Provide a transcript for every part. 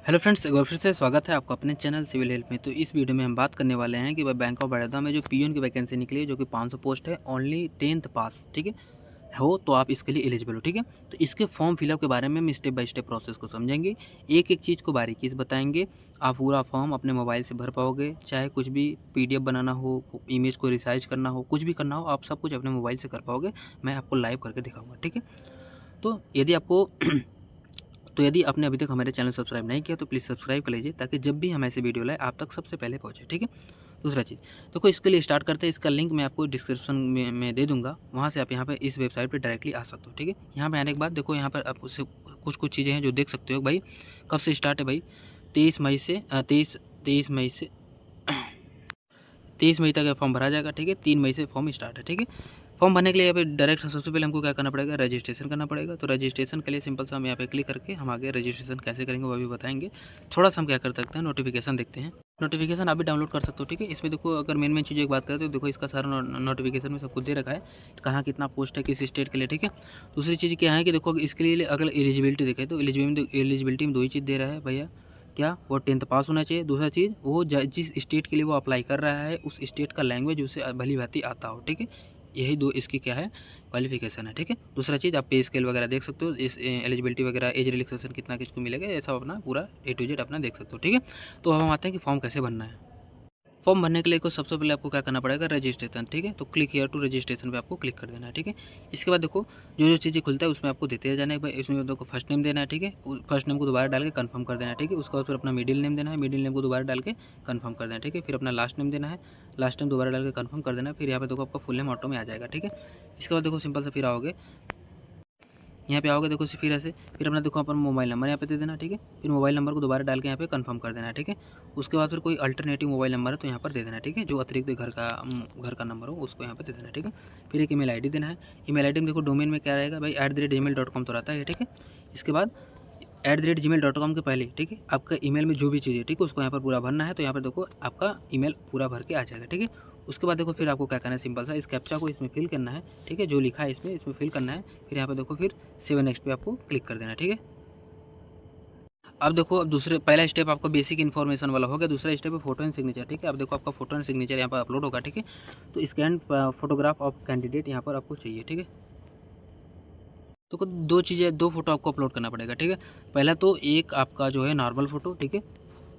Hello friends, एक बार फिर से स्वागत है आपका अपने चैनल सिविल हेल्प में। तो इस वीडियो में हम बात करने वाले हैं कि भाई बैंक ऑफ बड़ौदा में जो पीओन की वैकेंसी निकली है, जो कि 500 पोस्ट है, ओनली 10th पास, ठीक है, हो तो आप इसके लिए एलिजिबल हो, ठीक है। तो इसके फॉर्म फिलअप के बारे में हम स्टेप बाय स्टेप प्रोसेस को समझेंगे, एक एक चीज़ को बारीकी से बताएंगे। आप पूरा फॉर्म अपने मोबाइल से भर पाओगे, चाहे कुछ भी पीडीएफ बनाना हो, इमेज को रिसाइज करना हो, कुछ भी करना हो, आप सब कुछ अपने मोबाइल से कर पाओगे। मैं आपको लाइव करके दिखाऊंगा, ठीक है। तो यदि आपको तो यदि आपने अभी तक हमारे चैनल सब्सक्राइब नहीं किया तो प्लीज़ सब्सक्राइब कर लीजिए, ताकि जब भी हम ऐसे वीडियो लाए आप तक सबसे पहले पहुँचे, ठीक है। दूसरा चीज़ देखो, इसके लिए स्टार्ट करते हैं। इसका लिंक मैं आपको डिस्क्रिप्शन में दे दूँगा, वहाँ से आप यहाँ पे इस वेबसाइट पे डायरेक्टली आ सकते हो, ठीक है। यहाँ पे आने के बाद देखो, यहाँ पर आप उससे कुछ चीज़ें हैं जो देख सकते हो भाई। कब से स्टार्ट है भाई? 23 मई तक फॉर्म भरा जाएगा, ठीक है। 3 मई से फॉर्म स्टार्ट है, ठीक है। फॉर्म भरने के लिए यहाँ पे डायरेक्ट सबसे पहले हमको क्या करना पड़ेगा? रजिस्ट्रेशन करना पड़ेगा। तो रजिस्ट्रेशन के लिए सिंपल सा हम यहाँ पे क्लिक करके हम आगे रजिस्ट्रेशन कैसे करेंगे वो भी बताएंगे। थोड़ा सा हम क्या कर सकते हैं, नोटिफिकेशन देखते हैं। नोटिफिकेशन आप भी डाउनलोड कर सकते हो, ठीक है। इसमें देखो, अगर मेन चीज़ एक बात करें तो देखो, इसका सारा नोटिफिकेशन में सब कुछ दे रखा है, कहाँ कितना पोस्ट है, किस स्टेट के लिए, ठीक है। दूसरी चीज़ क्या है कि देखो, इसके लिए अगर एलिजिबिलिटी देखें तो एलिजिबिलिटी में दो ही चीज़ दे रहा है भैया। क्या? वो 10th पास होना चाहिए। दूसरा चीज़, वो जिस स्टेट के लिए वो अप्लाई कर रहा है उस स्टेट का लैंग्वेज उसे भली भांति आता हो, ठीक है। यही दो इसकी क्या है, क्वालिफिकेशन है, ठीक है। दूसरा चीज़, आप पे स्केल वगैरह देख सकते हो, इस एलिजिबिलिटी वगैरह, एज रिलैक्सेशन कितना किसको मिलेगा, ये सब अपना पूरा A to Z अपना देख सकते हो, ठीक है। तो अब हम आते हैं कि फॉर्म कैसे भरना है। फॉर्म भरने के लिए को सबसे पहले आपको क्या करना पड़ेगा? रजिस्ट्रेशन, ठीक है। तो क्लिक हियर टू रजिस्ट्रेशन पे आपको क्लिक कर देना है, ठीक है। इसके बाद देखो, जो जो चीज़ें खुलता है उसमें आपको देते जाना है भाई। इसमें देखो, फर्स्ट नेम देना है, ठीक है। फर्स्ट नेम को दोबारा डाल के कंफर्म कर देना है, ठीक है। उसके बाद फिर अपना मिडिल नेम देना है, मिडिल नेम को दोबारा डाल के कंफर्म कर देना है, ठीक है। फिर अपना लास्ट नेम देना है, लास्ट नेम दोबारा डाल के कंफर्म कर देना है। फिर यहाँ पे देखो, आपका फुल नेम ऑटो में आ जाएगा, ठीक है। इसके बाद देखो, सिंपल से फिर आओगे, यहाँ पे आओगे, देखो फिर ऐसे, फिर अपना देखो अपन मोबाइल नंबर यहाँ पे दे देना, ठीक है। फिर मोबाइल नंबर को दोबारा डाल के यहाँ पे कंफर्म कर देना है, ठीक है। उसके बाद फिर कोई अल्टरनेटिव मोबाइल नंबर है तो यहाँ पर दे देना है, ठीक है। जो अतिरिक्त घर का नंबर हो उसको यहाँ पे दे देना है, ठीक है। फिर एक ईमेल आईडी देना है। ईमेल आईडी में देखो, डोमेन में क्या रहेगा भाई, @gmail.com तो रहता है, ठीक है। इसके बाद @gmail.com के पहले, ठीक है, आपका ईमेल में जो भी चीज़ है, ठीक है, उसको यहाँ पर पूरा भरना है। तो यहाँ पर देखो, आपका ईमेल पूरा भर के आ जाएगा, ठीक है। उसके बाद देखो, फिर आपको क्या करना है, सिंपल सा इस कैप्चा को इसमें फिल करना है, ठीक है। जो लिखा है इसमें फिल करना है। फिर यहाँ पे देखो, फिर सेव नेक्स्ट पे आपको क्लिक कर देना है, ठीक है। अब देखो, अब दूसरे पहला स्टेप आपका बेसिक इन्फॉर्मेशन वाला हो गया। दूसरा स्टेप है फोटो एंड सिग्नेचर, ठीक है। अब देखो, आपका फोटो एंड सिग्नेचर यहाँ पर अपलोड होगा, ठीक है। तो स्कैन फोटोग्राफ ऑफ कैंडिडेट यहाँ पर आपको चाहिए, ठीक है। तो दो चीज़ें, दो फोटो आपको अपलोड करना पड़ेगा, ठीक है। पहला तो एक आपका जो है नॉर्मल फोटो, ठीक है।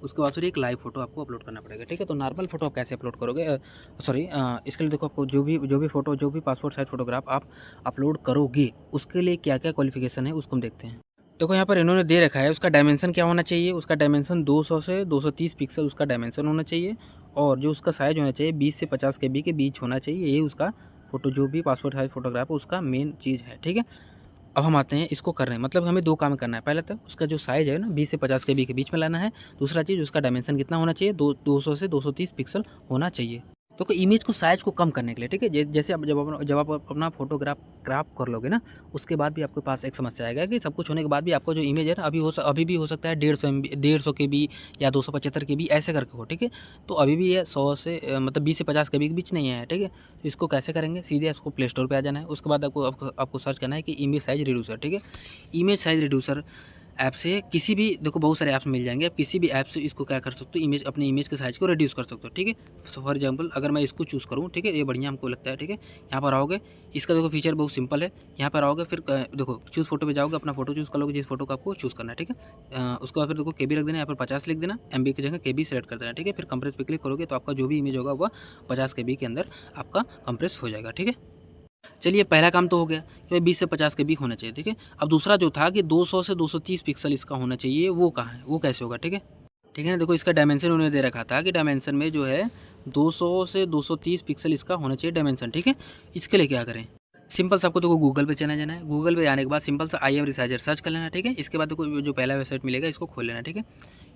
उसके बाद फिर एक लाइव फोटो आपको अपलोड करना पड़ेगा, ठीक है। तो नॉर्मल फोटो आप कैसे अपलोड करोगे? सॉरी, इसके लिए देखो, आपको जो भी पासपोर्ट साइज फोटोग्राफ आप अपलोड करोगे, उसके लिए क्या क्या क्वालिफिकेशन है उसको हम देखते हैं। देखो, यहाँ पर इन्होंने दे रखा है, उसका डायमेंशन क्या होना चाहिए। उसका डायमेंशन 200 से 230 पिक्सल उसका डायमेंशन होना चाहिए। और जो उसका साइज़ होना चाहिए 20 से 50 KB के बीच होना चाहिए। यही उसका फोटो, जो भी पासपोर्ट साइज फोटोग्राफ है उसका मेन चीज़ है, ठीक है। अब हम आते हैं इसको कर रहे हैं, मतलब हमें दो काम करना है। पहले तो उसका जो साइज़ है ना, 20 से 50 KB के बीच में लाना है। दूसरा चीज़, उसका डायमेंशन कितना होना चाहिए, 200 से 230 पिक्सल होना चाहिए। तो इमेज को साइज़ को कम करने के लिए, ठीक है, जैसे आप जब आप अपना फोटोग्राफ क्रॉप कर लोगे ना, उसके बाद भी आपके पास एक समस्या आएगा कि सब कुछ होने के बाद भी आपको जो इमेज है ना, अभी भी हो सकता है 150 KB या 275 KB ऐसे करके हो, ठीक है। तो अभी भी ये 100 से मतलब 20 से 50 KB के बीच नहीं आया है, ठीक है। तो इसको कैसे करेंगे? सीधे इसको प्ले स्टोर पे आ जाना है। उसके बाद आपको सर्च करना है कि इमेज साइज़ रिड्यूसर, ठीक है। इमेज साइज़ रिड्यूसर ऐप से किसी भी, देखो बहुत सारे ऐप्स मिल जाएंगे, आप किसी भी ऐप से इसको क्या कर सकते हो, अपनी इमेज के साइज़ को रिड्यूस कर सकते हो, ठीक है। सो फॉर एग्जांपल, अगर मैं इसको चूज़ करूँ, ठीक है, ये बढ़िया हमको लगता है, ठीक है। यहाँ पर आओगे, इसका देखो फीचर बहुत सिंपल है। यहाँ पर आओगे, फिर देखो चूज़ फोटो पे जाओगे, अपना फोटो चूज़ कर लोगे, जिस फोटो को आपको चूज़ करना है, ठीक है। उसके बाद फिर देखो KB रख देना, यहाँ पर 50 लिख देना, MB की जगह KB सेलेक्ट कर देना, ठीक है। फिर कंप्रेस पे क्लिक करोगे तो आपका जो भी इमेज होगा वह 50 KB के अंदर आपका कंप्रेस हो जाएगा, ठीक है। चलिए, पहला काम तो हो गया कि भाई 20 से 50 KB होना चाहिए, ठीक है। अब दूसरा जो था कि 200 से 230 पिक्सल इसका होना चाहिए, वो कहाँ है, वो कैसे होगा, ठीक है। ठीक है ना, देखो इसका डायमेंशन उन्होंने दे रखा था कि डायमेंशन में जो है 200 से 230 पिक्सल इसका होना चाहिए डायमेंशन, ठीक है। इसके लिए क्या करें? सिंपल से आपको देखो गूगल पे चला जाना है। गूगल पे आने के बाद सिंपल सा IM रिसाइजर सर्च कर लेना, ठीक है। इसके बाद देखो, जो पहला वेबसाइट मिलेगा इसको खोल लेना, ठीक है।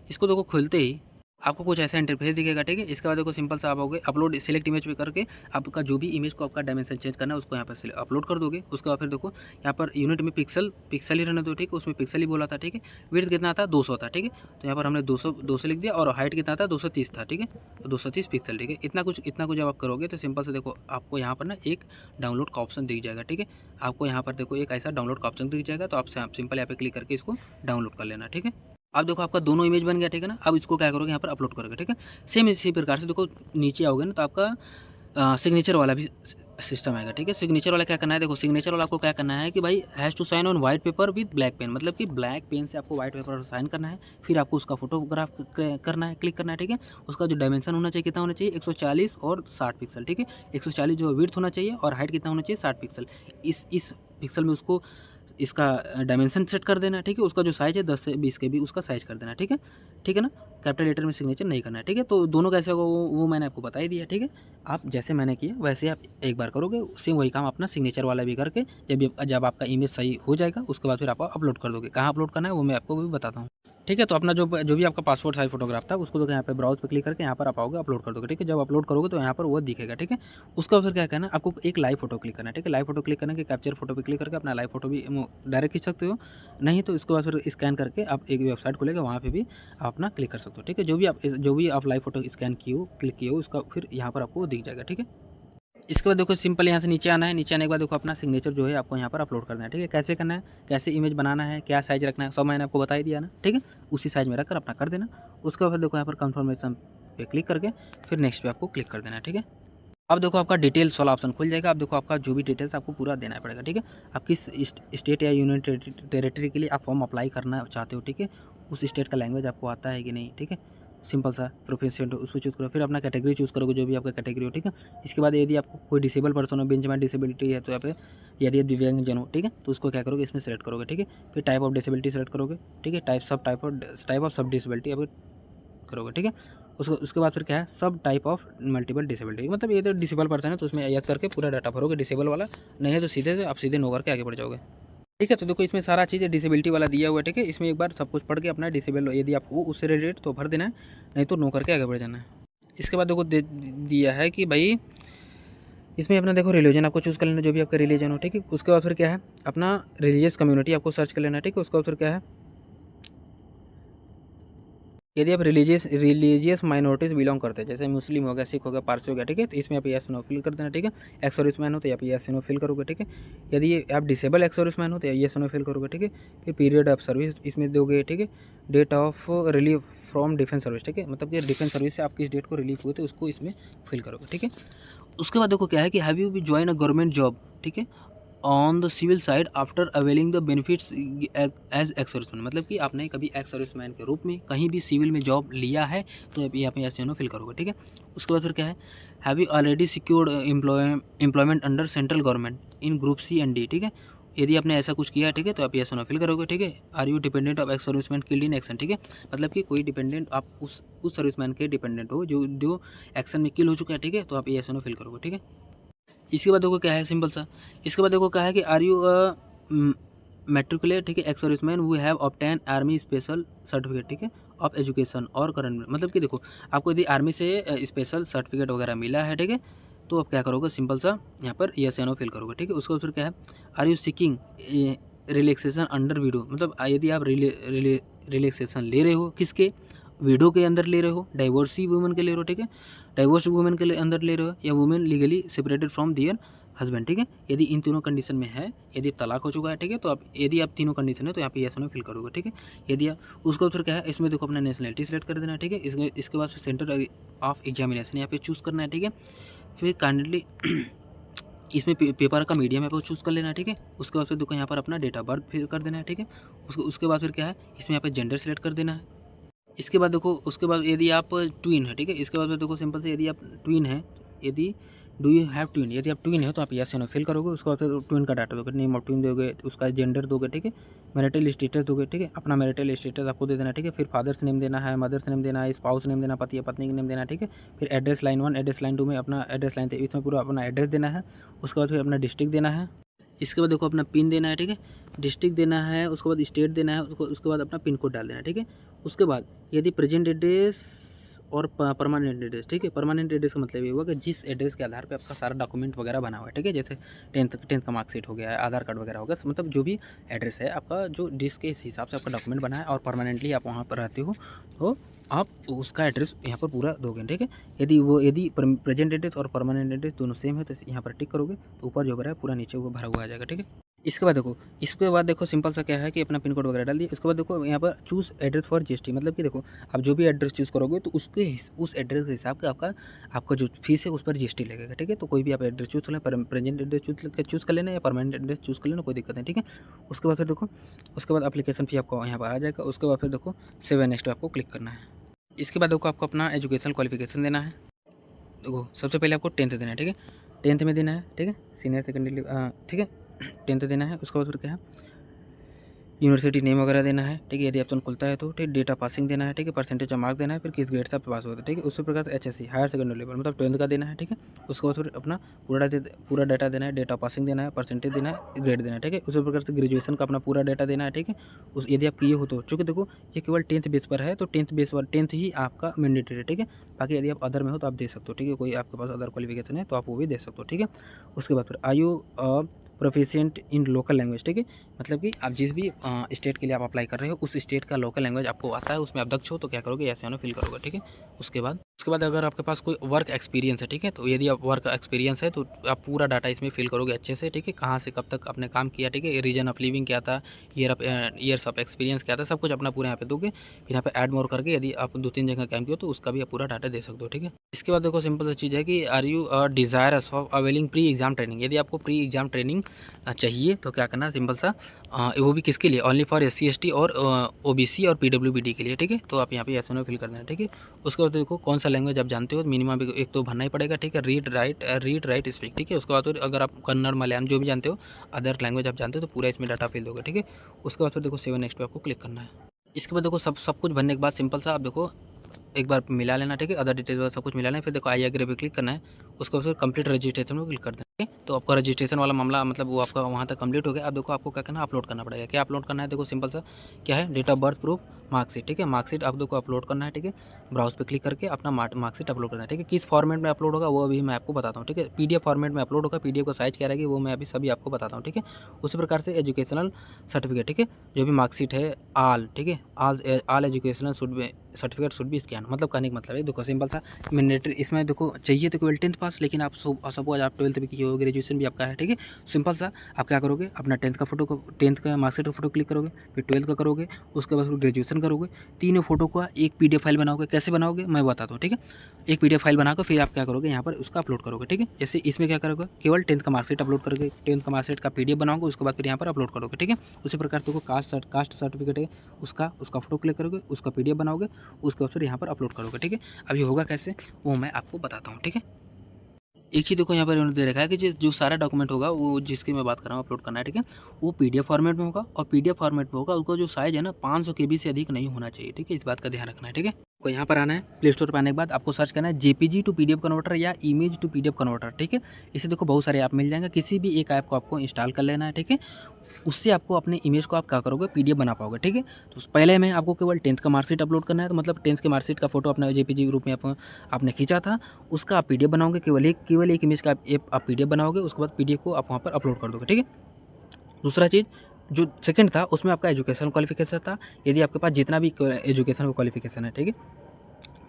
इसको देखो खोलते ही आपको कुछ ऐसा इंटरफेस दिखेगा, ठीक है। इसके बाद देखो, सिंपल सा आप आओगे, अपलोड सिलेक्ट इमेज पे करके आपका जो भी इमेज को आपका डायमेंशन चेंज करना है उसको यहाँ पर अपलोड कर दोगे। उसके बाद फिर देखो, यहाँ पर यूनिट में पिक्सल ही रहने दो, ठीक है। उसमें पिक्सल ही बोला था, ठीक है। विड्थ कितना था? 200 था, ठीक है। तो यहाँ पर हमने 200 लिख दिया, और हाइट कितना था? 230 था, ठीक है। तो 230 पिक्सल, ठीक है। इतना कुछ जब आप करोगे तो सिंपल से देखो, आपको यहाँ पर ना एक डाउनलोड का ऑप्शन दिख जाएगा, ठीक है। आपको यहाँ पर देखो एक ऐसा डाउनलोड का ऑप्शन दिख जाएगा, तो आप सिंपल यहाँ पे क्लिक करके इसको डाउनलोड कर लेना, ठीक है। अब देखो आपका दोनों इमेज बन गया, ठीक है ना। अब इसको क्या करोगे, यहाँ पर अपलोड करोगे, ठीक है। सेम इसी प्रकार से देखो नीचे आओगे ना तो आपका सिग्नेचर वाला भी सिस्टम आएगा, ठीक है। सिग्नेचर वाला क्या करना है, देखो सिग्नेचर वाला आपको क्या करना है कि भाई has to sign on white paper with black pen, मतलब कि ब्लैक पेन से आपको वाइट पेपर पर साइन करना है। फिर आपको उसका फोटोग्राफ करना है, क्लिक करना है, ठीक है। उसका जो डायमेंशन होना चाहिए कितना होना चाहिए, 140 और 60 पिक्सल, ठीक है। 140 जो विड्थ होना चाहिए और हाइट कितना होना चाहिए, 60 पिक्सल। इस पिक्सल में उसको इसका डायमेंशन सेट कर देना है, ठीक है। उसका जो साइज़ है 10 से 20 के भी उसका साइज़ कर देना है, ठीक है। ठीक है ना। कैपिटल लेटर में सिग्नेचर नहीं करना है, ठीक है। तो दोनों कैसे होगा वो मैंने आपको बता ही दिया, ठीक है। आप जैसे मैंने किया वैसे आप एक बार करोगे, सेम वही काम अपना सिग्नेचर वाला भी करके जब आपका इमेज सही हो जाएगा उसके बाद फिर आप अपलोड कर दोगे। कहाँ अपलोड करना है वो मैं आपको भी बताता हूँ, ठीक है। तो अपना जो भी आपका पासपोर्ट साइज फोटोग्राफ था उसको तो यहाँ पे ब्राउज पे क्लिक करके यहाँ पर आप आओगे, अपलोड कर दोगे, ठीक है। जब अपलोड करोगे तो यहाँ पर वो दिखेगा, ठीक है। उसका फिर क्या करना है, आपको एक लाइव फोटो क्लिक करना है, ठीक है। लाइव फोटो क्लिक करना है, कैप्चर फोटो पे क्लिक करके अपना लाइव फोटो भी डायरेक्ट खींच सकते हो, नहीं तो इसके बाद फिर स्कैन करके आप एक वेबसाइट खोलेगा वहाँ पे भी आप अपना क्लिक कर सकते हो, ठीक है। जो भी आप लाइव फोटो स्कैन किए हो, क्लिक किए हो, उसका फिर यहाँ पर आपको दिख जाएगा, ठीक है। इसके बाद देखो सिंपल यहाँ से नीचे आना है, नीचे आने के बाद देखो अपना सिग्नेचर जो है आपको यहाँ पर अपलोड करना है, ठीक है। कैसे करना है, कैसे इमेज बनाना है, क्या साइज़ रखना है, सब मैंने आपको बता ही दिया ना, ठीक है। उसी साइज़ में रखकर अपना कर देना। उसके बाद देखो यहाँ पर कंफर्मेशन पे क्लिक करके फिर नेक्स्ट पे आपको क्लिक कर देना है, ठीक है। अब देखो आपका डिटेल्स वाला ऑप्शन खुल जाएगा। अब देखो आपका जो भी डिटेल्स आपको पूरा देना पड़ेगा, ठीक है। आप किस स्टेट या यूनियन टेरिटरी के लिए आप फॉर्म अप्लाई करना चाहते हो, ठीक है। उस स्टेट का लैंग्वेज आपको आता है कि नहीं, ठीक है। सिंपल सा प्रोफेशन उसको चूज़ करो, फिर अपना कैटेगरी चूज़ करोगे जो भी आपका कैटेगरी हो, ठीक है। इसके बाद यदि आपको कोई डिसेबल पर्सन हो, बेंचमार्क डिसेबिलिटी है तो यहाँ पे यदि दिव्यांगजन हो, ठीक है, तो उसको क्या करोगे इसमें सेलेक्ट करोगे, ठीक है। फिर टाइप ऑफ डिसेबिलिटी सेलेक्ट करोगे, ठीक है। टाइप ऑफ सब डिसेबिलिटी आप करोगे, ठीक है। उसके बाद फिर क्या है, सब टाइप ऑफ मल्टीपल डिसेबिलिटी, मतलब ये तो डिसेबल पर्सन है तो उसमें याद करके पूरा डाटा भरोगे डिसेबल वाला, नहीं है तो सीधे से आप सीधे नो करके आगे बढ़ जाओगे, ठीक है। तो देखो इसमें सारा चीज़ डिसेबिलिटी वाला दिया हुआ है, ठीक है। इसमें एक बार सब कुछ पढ़ के अपना डिसेबल यदि आप हो उससे रिलेटेड तो भर देना है, नहीं तो नो करके आगे बढ़ जाना है। इसके बाद देखो दिया है कि भाई इसमें अपना देखो रिलीजन आपको चूज़ कर लेना, जो भी आपका रिलीजन हो, ठीक है। उसके बाद फिर क्या है, अपना रिलीजियस कम्युनिटी आपको सर्च कर लेना है, ठीक है। उसके बाद फिर क्या है, यदि आप रिलीजियस माइनॉरिटीज़ बिलोंग करते हैं, जैसे मुस्लिम हो गया, सिख हो गया, पारसी हो गया, ठीक है, तो इसमें आप यस नो फिल कर देना, ठीक है। एक्स सर्विस मैन हो तो आप यस नो फिल करोगे, ठीक है। यदि आप डिसेबल एक्स सर्विस मैन हो तो यस नो फिल करोगे, ठीक है। फिर पीरियड ऑफ सर्विस इसमें दोगे, ठीक है। Date of relieve from defence service, ठीक है, मतलब कि डिफेंस सर्विस से आप किस डेट को रिलीव हुए थे उसको इसमें फिल करोगे, ठीक है। उसके बाद देखो क्या है कि have you be join a government job, ठीक है, on the civil side after availing the benefits as ex serviceman, मतलब कि आपने कभी एक्स सर्विसमैन के रूप में कहीं भी सिविल में जॉब लिया है तो यहाँ पे ऐसे फिल करोगे, ठीक है। उसके बाद फिर क्या है, have you already secured employment under central government in group C and D, ठीक है। यदि आपने ऐसा कुछ किया है, ठीक है, तो आप यस नो फिल करोगे, ठीक है। Are you dependent of ex serviceman killed in action, ठीक है, मतलब कि कोई डिपेंडेंट आप उस सर्विसमैन के डिपेंडेंट हो जो एक्शन में किल हो चुका है, ठीक है, तो आप यस नो फिल करोगे, ठीक है। इसके बाद देखो क्या है, सिंपल सा, इसके बाद देखो क्या है कि आर यू मैट्रिकुलेट, ठीक है, ex serviceman we have obtain army special certificate, ठीक है, ऑफ एजुकेशन और करंट, मतलब कि देखो आपको यदि आर्मी से स्पेशल सर्टिफिकेट वगैरह मिला है, ठीक है, तो आप क्या करोगे, सिंपल सा यहाँ पर यस या नो फिल करोगे, ठीक है। उसके बाद फिर क्या है, are you seeking relaxation under video, मतलब यदि आप रिलैक्सेशन ले रहे हो किसके, विडो के अंदर ले रहे हो, डाइवोर्सी वुमेन के ले रहे हो, ठीक है, डाइवोर्स वुमेन के अंदर ले रहे हो, या women legally separated from their husband, ठीक है। यदि इन तीनों कंडीशन में है, यदि तलाक हो चुका है, ठीक है, तो आप यदि आप तीनों कंडीशन है तो यहाँ पे यस नो फिल करोगे, ठीक है। यदि आप उसको फिर क्या है, इसमें देखो अपना नेशनलिटी सेलेक्ट कर देना है, ठीक है। इसके बाद फिर सेंटर ऑफ एग्जामिनेशन यहाँ पे चूज़ करना है, ठीक है। फिर काइंडली इसमें पेपर का मीडियम है वो चूज़ कर लेना है, ठीक है। उसके बाद फिर देखो यहाँ पर अपना डेट ऑफ बर्थ फिल कर देना है, ठीक है। उसके बाद फिर क्या है, इसमें यहाँ पे जेंडर सेलेक्ट कर देना है। इसके बाद देखो उसके बाद यदि आप ट्विन है, ठीक है, इसके बाद देखो सिंपल से यदि आप ट्विन है, यदि डू यू हैव ट्विन, यदि आप ट्विन है तो आप यस या नो फिल करोगे। उसके बाद फिर ट्विन का डाटा दोगे, नेम ऑफ ट्विन दोगे, उसका जेंडर दोगे, ठीक है, मैरिटल स्टेटस दोगे, ठीक है, अपना मैरिटल स्टेटस आपको दे देना, ठीक है। फिर फादर्स नेम देना है, मदर्स नेम देना है, स्पाउस नेम देना, पति या पत्नी का नेम देना, ठीक है। फिर एड्रेस लाइन 1 एड्रेस लाइन 2 में अपना एड्रेस लाइन इसमें पूरा अपना एड्रेस देना है। उसके बाद फिर अपना डिस्ट्रिक्ट देना है। इसके बाद देखो अपना पिन देना है, ठीक है, डिस्ट्रिक्ट देना है, उसके बाद स्टेट देना है, उसके बाद अपना पिन कोड डाल देना है, ठीक है। उसके बाद यदि प्रेजेंट एड्रेस और परमानेंट एड्रेस, ठीक है, परमानेंट एड्रेस का मतलब ये हुआ कि जिस एड्रेस के आधार पे आपका सारा डॉक्यूमेंट वगैरह बना हुआ है, ठीक है, जैसे टेंथ का मार्कशीट हो गया है, आधार कार्ड वगैरह हो गया, मतलब जो भी एड्रेस है आपका जो जिसके हिसाब से आपका डॉक्यूमेंट बना है और परमानेंटली आप वहाँ पर रहते हो तो आप उसका एड्रेस यहाँ पर पूरा दोगे, ठीक है। यदि प्रेजेंट एड्रेस और परमानेंट एड्रेस दोनों सेम है तो यहाँ पर टिक करोगे तो ऊपर जो भरा है पूरा नीचे वो भरा हुआ आ जाएगा, ठीक है। इसके बाद देखो सिंपल सा क्या है कि अपना पिन कोड वगैरह डाल दिया। इसके बाद देखो यहाँ पर चूज़ एड्रेस फॉर जीएसटी, मतलब कि देखो आप जो भी एड्रेस चूज़ करोगे तो उस एड्रेस के हिसाब से आपका जो फीस है उस पर जीएसटी लगेगा, ठीक है। तो कोई भी आप एड्रेस चूज़ कर लें, प्रेजेंट एड्रेस चूज़ कर लेना या परमानेंट एड्रेस चूज़ कर लेना, कोई दिक्कत नहीं, ठीक है। उसके बाद फिर देखो उसके बाद एप्लीकेशन फ़ी आपको यहाँ पर आ जाएगा। उसके बाद फिर देखो सेव एंड नेक्स्ट पे आपको क्लिक करना है। इसके बाद देखो आपको अपना एजुकेशन क्वालिफिकेशन देना है। देखो सबसे पहले आपको 10th देना है, ठीक है, 10th में देना है, ठीक है, सीनियर सेकेंडरी, ठीक है, 10th देना है। उसके बाद फिर क्या है यूनिवर्सिटी नेम वगैरह देना है, ठीक है, यदि ऑप्शन खुलता है तो, ठीक, डेट ऑफ पासिंग देना है, ठीक है, परसेंटेज ऑफ मार्क देना है, फिर किस ग्रेड से आप पास होते हैं, ठीक है। उसी प्रकार से एचएससी हायर सेकेंडरी लेवल मतलब 12th का देना है, ठीक है। उसके बाद फिर अपना पूरा डाटा देना है, डेट ऑफ पासिंग देना है, परसेंटेज देना है, ग्रेड देना है, ठीक है। उसी प्रकार से ग्रेजुएशन का अपना पूरा डाटा देना है, ठीक है। उस यदि आप किए हो तो, चूँकि देखो ये केवल 10th बेस पर है तो 10th बेस पर 10th ही आपका मैंडेटरी है, ठीक है। बाकी यदि आप अदर में हो तो आप दे सकते हो, ठीक है, कोई आपके पास अदर क्वालिफिकेशन है तो आप वो भी दे सकते हो, ठीक है। उसके बाद फिर आयु प्रोफिशिएंट इन लोकल लैंग्वेज, ठीक है, मतलब कि आप जिस भी स्टेट के लिए आप अप्लाई कर रहे हो उस स्टेट का लोकल लैंग्वेज आपको आता है, उसमें आप दक्ष हो तो क्या करोगे ऐसे फिल करोगे, ठीक है। उसके बाद अगर आपके पास कोई वर्क एक्सपीरियंस है, ठीक है, तो यदि आप वर्क एक्सपीरियंस है तो आप पूरा डाटा इसमें फिल करोगे अच्छे से, ठीक है, कहाँ से कब तक आपने काम किया, ठीक है, रीजन ऑफ लिविंग क्या था, ईयर्स ऑफ एक्सपीरियंस क्या था, सब कुछ अपना पूरा यहाँ पे दोगे। फिर यहाँ पे ऐड मोर करके यदि आप 2-3 जगह काम किया तो उसका भी आप पूरा डाटा दे सकते हो, ठीक है। इसके बाद देखो सिंपल सी चीज़ है कि are you desirous of availing pre exam training, यदि आपको प्री एग्जाम ट्रेनिंग चाहिए तो क्या करना है सिंपल सा, वो भी किसके लिए, ओनली फॉर SC ST और OBC और PWBD के लिए, ठीक है। तो आप यहाँ पे ऐसे में फिल कर देना, ठीक है। उसके बाद देखो कौन सा लैंग्वेज आप जानते हो, मिनिमम एक तो भरना ही पड़ेगा, ठीक है, रीड राइट स्पीक, ठीक है। उसके बाद फिर अगर आप कन्नड़ मलयालम जो भी जानते हो अदर लैंग्वेज आप जानते हो तो पूरा इसमें डाटा फिल दोगे, ठीक है। उसके बाद फिर देखो सेव नेक्स्ट पे आपको क्लिक करना है। इसके बाद देखो सब कुछ भरने के बाद सिंपल सा आप देखो एक बार मिला लेना, ठीक है, अदर डिटेल्स सब कुछ मिला लेना। फिर देखो आई एग्री पे क्लिक करना है। उसके बाद फिर कंप्लीट रजिस्ट्रेशन में क्लिक कर देना, ठीक है। तो आपका रजिस्ट्रेशन वाला मामला मतलब वो आपका वहाँ तक कंप्लीट हो गया। अब देखो आपको क्या करना है, अपलोड करना पड़ेगा। क्या अपलोड करना है, देखो सिंपल सा क्या है, date of birth proof, marksheet, ठीक है, मार्कशीट आप देखो अपलोड करना है, ठीक है। ब्राउज पे क्लिक करके अपना मार्कशीट अपलोड करना है, ठीक है। किस फॉर्मेट में अपलोड होगा वो अभी मैं आपको बताता हूँ, ठीक है। PDF फॉर्मेट में अपलोड होगा, PDF का साइज क्या रहेगी वो मैं अभी सभी आपको बताता हूँ, ठीक है। उसी प्रकार से एजुकेशनल सर्टिफिकेट, ठीक है, जो भी मार्कशीट है ऑल, ठीक है, all educational certificate should be scan, मतलब कहने का मतलब है देखो सिंपल सा मैंडेटरी इसमें देखो चाहिए तो केवल 10th पास, लेकिन आप सपोज आप 12th भी किए हो, ग्रेजुएशन भी आपका है, ठीक है। सिंपल सा आप क्या करोगे, अपना 10th का मार्कशीट का फोटो क्लिक करोगे, फिर 12th का करोगे, उसके बाद ग्रेजुएशन करोगे, तीनों फोटो का एक PDF फाइल बनाओगे। कैसे बनाओगे मैं बताता हूँ, ठीक है। एक PDF फाइल बनाकर फिर आप क्या करोगे यहाँ पर उसका अपलोड करोगे, ठीक है। जैसे इसमें क्या करोगे, केवल 10th का मार्कशीट अपलोड करोगे, 10th का मार्कशीट का PDF बनाओगे, उसके बाद फिर यहाँ पर अपलोड करोगे, ठीक है। उसी प्रकार से कास्ट सर्टिफिकेट है उसका फोटो क्लिक करोगे, उसका PDF बनाओगे, उसके बाद फिर यहाँ पर अपलोड करोगे, ठीक है। अब ये होगा कैसे वो मैं आपको बताता हूँ, ठीक है। एक ही देखो यहाँ पर उन्होंने दे रखा है कि जो सारा डॉक्यूमेंट होगा वो जिसकी मैं बात कर रहा हूँ अपलोड करना है, ठीक है, वो PDF फॉर्मेट में होगा। और PDF फॉर्मेट में होगा उसका जो साइज है ना 500 KB से अधिक नहीं होना चाहिए, ठीक है, इस बात का ध्यान रखना है, ठीक है। को यहाँ पर आना है, प्ले स्टोर पर आने के बाद आपको सर्च करना है JPG टू PDF कन्वर्टर या इमेज टू PDF कन्वर्टर, ठीक है। इसे देखो बहुत सारे ऐप मिल जाएंगे, किसी भी एक ऐप को आपको इंस्टॉल कर लेना है, ठीक है। उससे आपको अपने इमेज को आप क्या करोगे PDF बना पाओगे, ठीक है। तो पहले में आपको केवल 10th का मार्कशीट अपलोड करना है, तो मतलब 10th के मार्कशीट का फोटो अपना JPG रूप में आपने खींचा था उसका आप PDF बनाओगे, केवल एक इमेज का आप PDF बनाओगे। उसके बाद PDF को आप वहाँ पर अपलोड कर दोगे, ठीक है। दूसरा चीज़ जो सेकंड था उसमें आपका एजुकेशन क्वालिफिकेशन था, यदि आपके पास जितना भी एजुकेशन क्वालिफिकेशन है, ठीक है,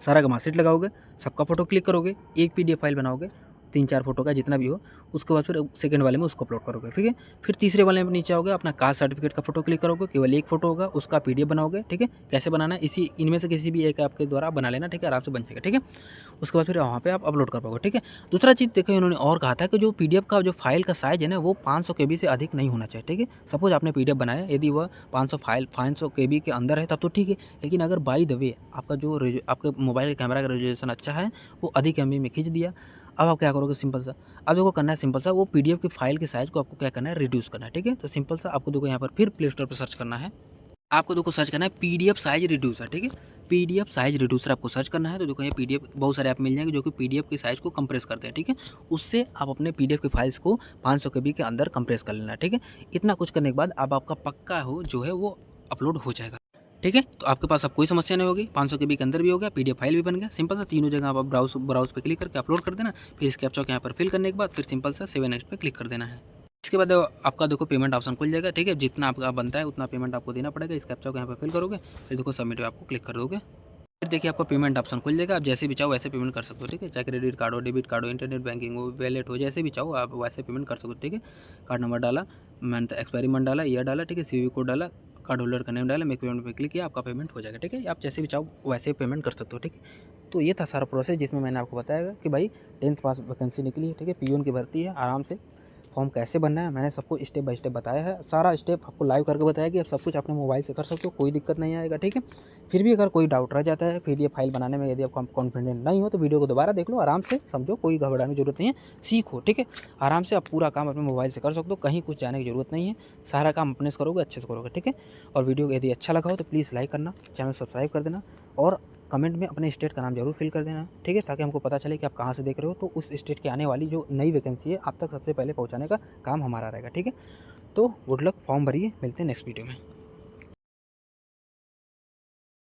सारा का मार्कशीट लगाओगे, सबका फोटो क्लिक करोगे, एक PDF फाइल बनाओगे 3-4 फोटो का जितना भी हो। उसके बाद फिर सेकंड वाले में उसको अपलोड करोगे, ठीक है। फिर तीसरे वाले में नीचे आओगे, अपना कास्ट सर्टिफिकेट का फोटो क्लिक करोगे, केवल एक फोटो होगा उसका PDF बनाओगे, ठीक है। कैसे बनाना है इनमें से किसी भी एक आपके द्वारा बना लेना, ठीक है, आराम से बन जाएगा, ठीक है। उसके बाद फिर वहाँ पे आप अपलोड कर पाओगे, ठीक है। दूसरा चीज़ देखो इन्होंने और कहा था कि जो PDF का जो फाइल का साइज है ना वो 500 KB से अधिक नहीं होना चाहिए, ठीक है। सपोज आपने PDF बनाया, यदि वह 500 KB के अंदर है तब तो ठीक है, लेकिन अगर बाई द वे आपका जो आपके मोबाइल कैमरा का रेजोल्यूशन अच्छा है वो अधिक MB में खींच दिया, अब आप क्या करोगे सिंपल सा, अब देखो करना है सिंपल सा वो PDF की फाइल के साइज़ को आपको क्या करना है रिड्यूस करना है, ठीक है। तो सिंपल सा आपको देखो यहाँ पर फिर प्ले स्टोर पर सर्च करना है, आपको देखो सर्च करना है PDF साइज रिड्यूसर, ठीक है। PDF साइज रिड्यूसर आपको सर्च करना है, तो देखो ये PDF बहुत सारे ऐप मिल जाएंगे जो कि PDF के साइज़ को कंप्रेस करते हैं, ठीक है। उससे आप अपने PDF की फाइल्स को 500 KB के अंदर कंप्रेस कर लेना, ठीक है। इतना कुछ करने के बाद अब आपका पक्का हो जो है वो अपलोड हो जाएगा, ठीक है। तो आपके पास अब कोई समस्या नहीं होगी, 500 KB के अंदर भी हो गया, PDF फाइल भी बन गया। सिंपल सा तीनों जगह आप ब्राउज पे क्लिक करके अपलोड कर देना, फिर इस कैप्चा को यहाँ पर फिल करने के बाद फिर सिंपल सा सेव नेक्स्ट पे क्लिक कर देना है। इसके बाद आपका देखो पेमेंट ऑप्शन खुल जाएगा, ठीक है। जितना आपका बनता है उतना पेमेंट आपको देना पड़ेगा। इस कैप्चा को यहाँ पर फिल करोगे, फिर देखो सबमिट पे आपको क्लिक कर दोगे। फिर देखिए आपको पेमेंट ऑप्शन खुल जाएगा, आप जैसे भी चाहो वैसे पेमेंट कर सकते हो, ठीक है। चाहे क्रेडिट कार्ड हो, डेबिट कार्ड हो, इंटरनेट बैंकिंग हो, वैलेट हो, जैसे भी चाहो आप वैसे पेमेंट कर सकते हो, ठीक है। कार्ड नंबर डाला, मंथ एक्सपायरी मंथ डाला, ईयर डाला, ठीक है, CVV कोड डाला, कार्ड होल्डर का नेम डाला, मेक पेमेंट पे क्लिक किया, आपका पेमेंट हो जाएगा, ठीक है। आप जैसे भी चाहो वैसे पेमेंट कर सकते हो, ठीक है। तो ये था सारा प्रोसेस जिसमें मैंने आपको बताया कि भाई 10th पास वैकेंसी निकली है, ठीक है, पियून की भर्ती है, आराम से फॉर्म कैसे भरना है मैंने सबको स्टेप बाय स्टेप बताया है, सारा स्टेप आपको लाइव करके बताया कि आप सब कुछ अपने मोबाइल से कर सकते हो, कोई दिक्कत नहीं आएगा, ठीक है। फिर भी अगर कोई डाउट रह जाता है फिर ये फाइल बनाने में, यदि आप कॉन्फिडेंट नहीं हो तो वीडियो को दोबारा देख लो, आराम से समझो, कोई घबराने की जरूरत नहीं है, सीखो, ठीक है। आराम से आप पूरा काम अपने मोबाइल से कर सकते हो, कहीं कुछ जाने की जरूरत नहीं है, सारा काम अपने से करोगे, अच्छे से करोगे, ठीक है। और वीडियो यदि अच्छा लगा हो तो प्लीज़ लाइक करना, चैनल सब्सक्राइब कर देना और कमेंट में अपने स्टेट का नाम जरूर फिल कर देना, ठीक है, ताकि हमको पता चले कि आप कहाँ से देख रहे हो, तो उस स्टेट की आने वाली जो नई वैकेंसी है आप तक सबसे पहले पहुँचाने का काम हमारा रहेगा, ठीक है। तो गुड लक, फॉर्म भरिए, मिलते हैं नेक्स्ट वीडियो में।